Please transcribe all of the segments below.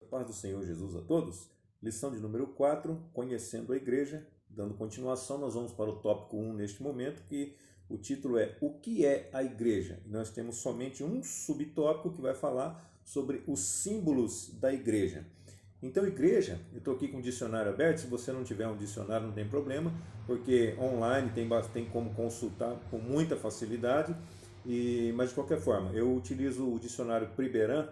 paz do Senhor Jesus a todos. Lição de número 4, conhecendo a igreja. Dando continuação, nós vamos para o tópico 1 neste momento, que o título é O que é a igreja? E nós temos somente um subtópico que vai falar sobre os símbolos da igreja. Então, igreja, eu estou aqui com o dicionário aberto. Se você não tiver um dicionário, não tem problema, porque online tem como consultar com muita facilidade. Mas de qualquer forma, eu utilizo o dicionário Priberan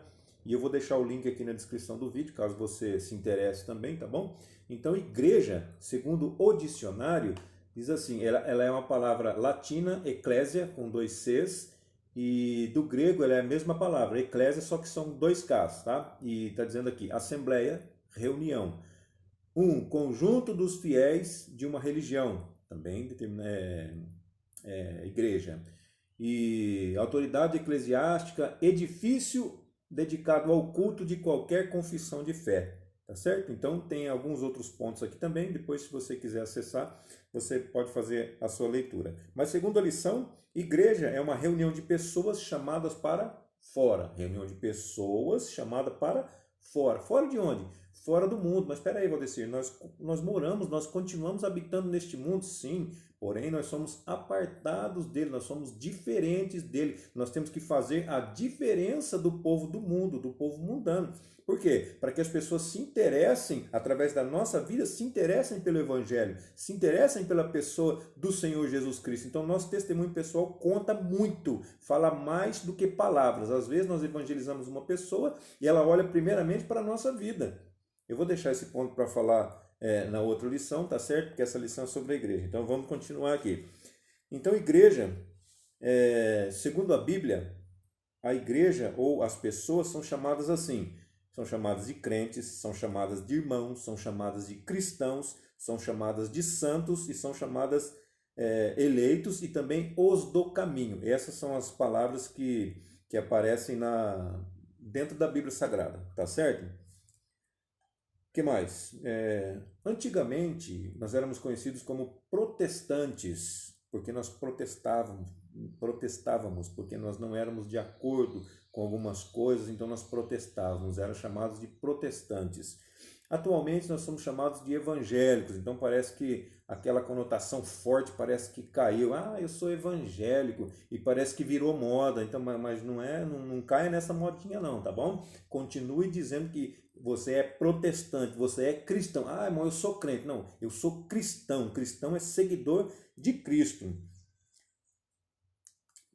e eu vou deixar o link aqui na descrição do vídeo, caso você se interesse também, tá bom? Então, igreja, segundo o dicionário, diz assim, ela é uma palavra latina, eclésia, com 2 Cs, e do grego ela é a mesma palavra, eclésia, só que são 2 Ks, tá? E está dizendo aqui, assembleia, reunião. Conjunto dos fiéis de uma religião, também igreja. E autoridade eclesiástica, edifício dedicado ao culto de qualquer confissão de fé, tá certo? Então tem alguns outros pontos aqui também, depois se você quiser acessar, você pode fazer a sua leitura. Mas segundo a lição, igreja é uma reunião de pessoas chamadas para fora, reunião de pessoas chamada para fora. Fora de onde? Fora do mundo. Mas espera aí, Valdecir, nós continuamos habitando neste mundo, sim, porém nós somos apartados dele, nós somos diferentes dele, nós temos que fazer a diferença do povo do mundo, do povo mundano. Por quê? Para que as pessoas se interessem, através da nossa vida, se interessem pelo Evangelho, se interessem pela pessoa do Senhor Jesus Cristo. Então, nosso testemunho pessoal conta muito, fala mais do que palavras. Às vezes, nós evangelizamos uma pessoa e ela olha primeiramente para a nossa vida. Eu vou deixar esse ponto para falar na outra lição, tá certo? Porque essa lição é sobre a igreja. Então, vamos continuar aqui. Então, igreja, segundo a Bíblia, a igreja ou as pessoas são chamadas assim. São chamadas de crentes, são chamadas de irmãos, são chamadas de cristãos, são chamadas de santos e são chamadas eleitos e também os do caminho. Essas são as palavras que aparecem dentro da Bíblia Sagrada, tá certo? O que mais? Antigamente, nós éramos conhecidos como protestantes, porque nós protestávamos, porque nós não éramos de acordo com algumas coisas, então nós protestávamos, eram chamados de protestantes. Atualmente nós somos chamados de evangélicos, então parece que aquela conotação forte parece que caiu. Eu sou evangélico, e parece que virou moda, então, mas não caia nessa modinha não, tá bom? Continue dizendo que você é protestante, você é cristão. Irmão, eu sou crente. Não, eu sou cristão. Cristão é seguidor de Cristo.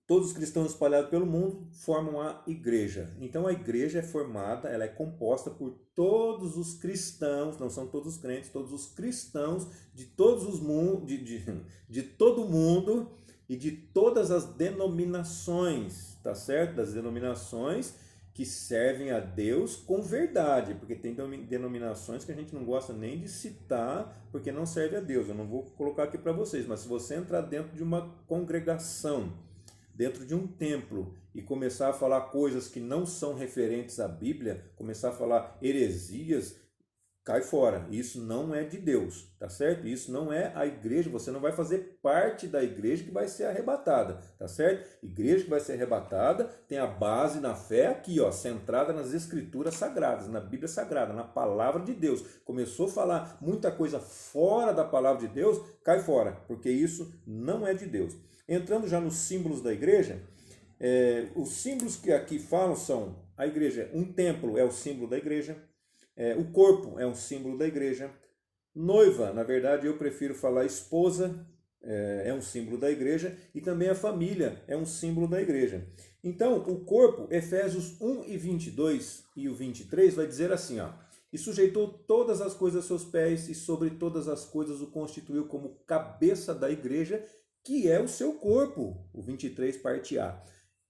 Todos os cristãos espalhados pelo mundo formam a igreja. Então a igreja é formada, ela é composta por todos os cristãos, não são todos os crentes, todos os cristãos de todos os de todo o mundo e de todas as denominações, tá certo? Das denominações que servem a Deus com verdade, porque tem denominações que a gente não gosta nem de citar, porque não serve a Deus. Eu não vou colocar aqui para vocês, mas se você entrar dentro de uma congregação, dentro de um templo, e começar a falar coisas que não são referentes à Bíblia, começar a falar heresias, cai fora. Isso não é de Deus, tá certo? Isso não é a igreja, você não vai fazer parte da igreja que vai ser arrebatada, tá certo? Igreja que vai ser arrebatada tem a base na fé aqui, centrada nas escrituras sagradas, na Bíblia Sagrada, na palavra de Deus. Começou a falar muita coisa fora da palavra de Deus, cai fora, porque isso não é de Deus. Entrando já nos símbolos da igreja, os símbolos que aqui falam são a igreja, um templo é o símbolo da igreja, o corpo é um símbolo da igreja, noiva, na verdade eu prefiro falar esposa, é um símbolo da igreja, e também a família é um símbolo da igreja. Então, o corpo, Efésios 1 e 22 e o 23 vai dizer assim, e sujeitou todas as coisas aos seus pés, e sobre todas as coisas o constituiu como cabeça da igreja, que é o seu corpo, o 23 parte A,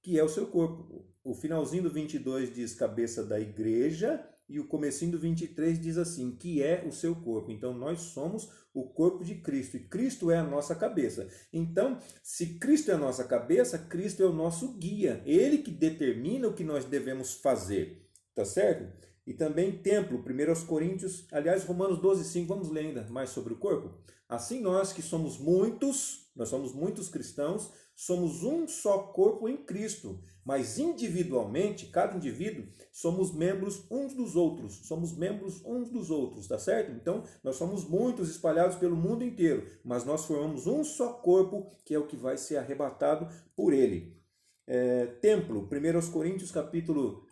que é o seu corpo. O finalzinho do 22 diz cabeça da igreja, e o comecinho do 23 diz assim, que é o seu corpo. Então, nós somos o corpo de Cristo, e Cristo é a nossa cabeça. Então, se Cristo é a nossa cabeça, Cristo é o nosso guia. Ele que determina o que nós devemos fazer, tá certo? E também templo, 1 Coríntios, aliás, Romanos 12:5, vamos ler ainda mais sobre o corpo? Assim nós que somos muitos cristãos, somos um só corpo em Cristo, mas individualmente, cada indivíduo, somos membros uns dos outros, tá certo? Então, nós somos muitos espalhados pelo mundo inteiro, mas nós formamos um só corpo, que é o que vai ser arrebatado por ele. Templo, 1 Coríntios capítulo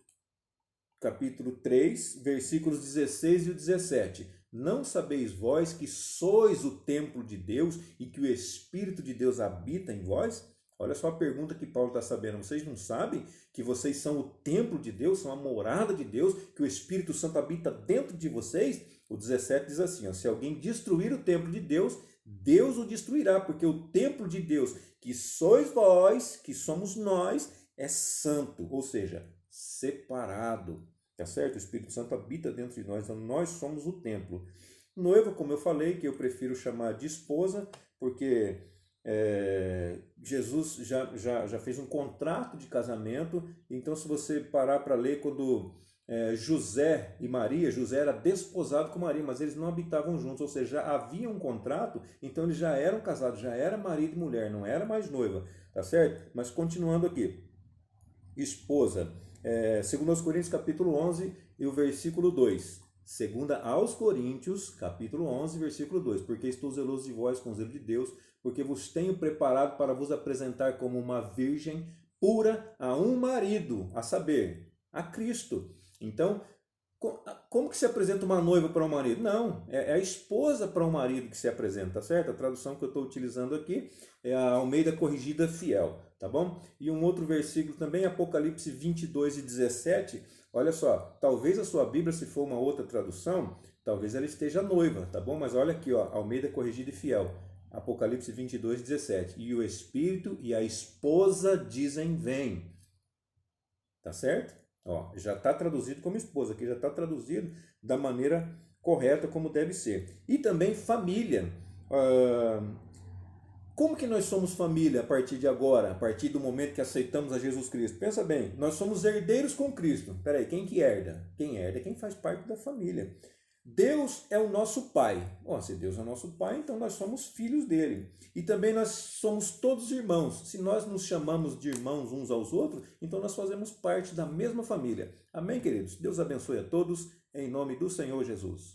3, versículos 16 e 17. Não sabeis vós que sois o templo de Deus e que o Espírito de Deus habita em vós? Olha só a pergunta que Paulo está sabendo. Vocês não sabem que vocês são o templo de Deus, são a morada de Deus, que o Espírito Santo habita dentro de vocês? O 17 diz assim, ó, se alguém destruir o templo de Deus, Deus o destruirá, porque o templo de Deus, que sois vós, que somos nós, é santo, ou seja, separado. Tá certo? O Espírito Santo habita dentro de nós, então nós somos o templo. Noiva, como eu falei, que eu prefiro chamar de esposa, porque Jesus já fez um contrato de casamento. Então, se você parar para ler, quando José e Maria, José era desposado com Maria, mas eles não habitavam juntos, ou seja, já havia um contrato, então eles já eram casados, já era marido e mulher, não era mais noiva, tá certo? Mas continuando aqui, esposa, 2 Coríntios capítulo 11 e o versículo 2. 2 aos Coríntios, capítulo 11, versículo 2. Porque estou zeloso de vós com zelo de Deus, porque vos tenho preparado para vos apresentar como uma virgem pura a um marido, a saber, a Cristo. Então, como que se apresenta uma noiva para um marido? Não, é a esposa para um marido que se apresenta, tá certo? A tradução que eu estou utilizando aqui é a Almeida Corrigida Fiel, tá bom? E um outro versículo também, Apocalipse 22 e 17, olha só, talvez a sua Bíblia, se for uma outra tradução, talvez ela esteja noiva, tá bom? Mas olha aqui, ó, Almeida Corrigida e Fiel, Apocalipse 22 e 17, e o Espírito e a esposa dizem vem, tá certo? Ó, já está traduzido como esposa, aqui já está traduzido da maneira correta, como deve ser. E também família. Como que nós somos família a partir de agora, a partir do momento que aceitamos a Jesus Cristo? Pensa bem, nós somos herdeiros com Cristo. Peraí, quem que herda? Quem herda é quem faz parte da família. Deus é o nosso Pai. Se Deus é o nosso Pai, então nós somos filhos dele. E também nós somos todos irmãos. Se nós nos chamamos de irmãos uns aos outros, então nós fazemos parte da mesma família. Amém, queridos? Deus abençoe a todos, em nome do Senhor Jesus.